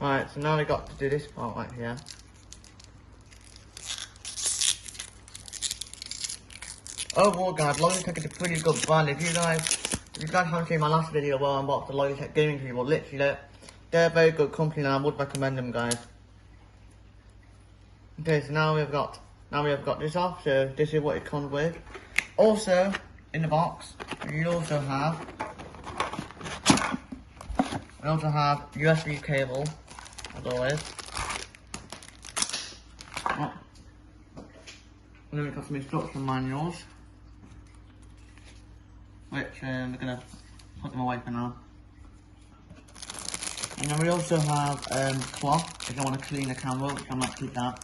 Right, so now we got to do this part right here. Overall guys, Logitech is a pretty good brand. If you guys haven't seen my last video where I unboxed the Logitech gaming keyboard, literally they're a very good company and I would recommend them guys. Okay, so now we've got this off, so this is what it comes with. Also, in the box, we also have USB cable, as always. Oh. And then we've got some instruction manuals, which we're gonna put them away for now. And then we also have cloth, if you want to clean the camera, which I might keep that.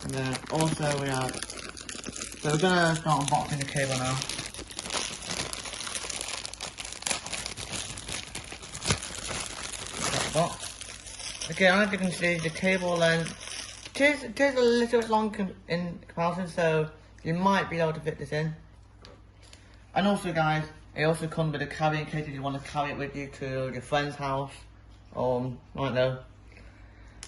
And then also we have, so we're gonna start unboxing the cable now. Box. Okay, as you can see, the cable length, it is a little bit long in comparison, so you might be able to fit this in. And also guys, it also comes with a carrying case if you want to carry it with you to your friend's house, or I don't know.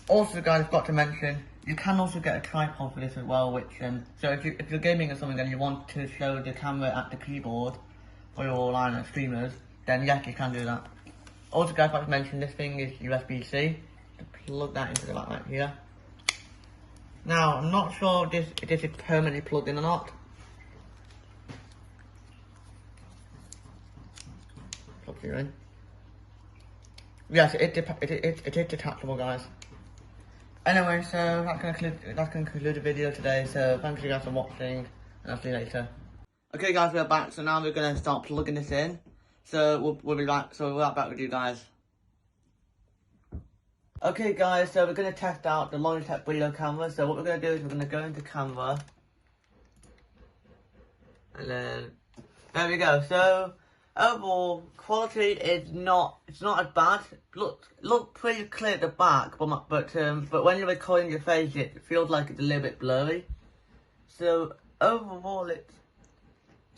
Also guys, I've got to mention, you can also get a tripod for this as well, which so if you're gaming or something and you want to show the camera at the keyboard for your online streamers, then yes, you can do that. Also guys, I'd like to mention this thing is USB-C, to plug that into the back right here. Now, I'm not sure if this is permanently plugged in or not. Plug you in. Yes, it is detachable guys. Anyway, so that's gonna conclude the video today, so thank you guys for watching, and I'll see you later. Okay guys, we're back, so now we're gonna start plugging this in. So we'll be back. So we'll be back with you guys. Okay guys, so we're gonna test out the Logitech Brio camera. So what we're gonna do is we're gonna go into camera, and then there we go. So overall quality is not as bad. Look pretty clear at the back, but when you're recording your face, it feels like it's a little bit blurry. So overall, it's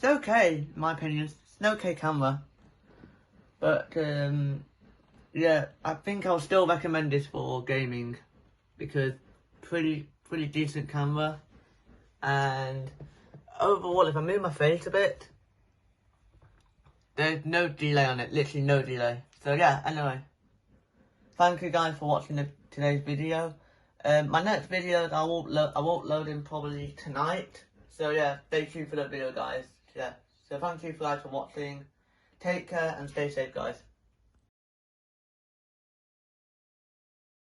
okay in my opinion. It's an okay camera. But, yeah, I think I'll still recommend this for gaming, because pretty decent camera, and overall, if I move my face a bit, there's no delay on it, literally no delay. So yeah, anyway, thank you guys for watching today's video. My next video, I won't load in probably tonight, so yeah, stay tuned for that video guys. Yeah, so thank you guys for watching. Take care and stay safe guys.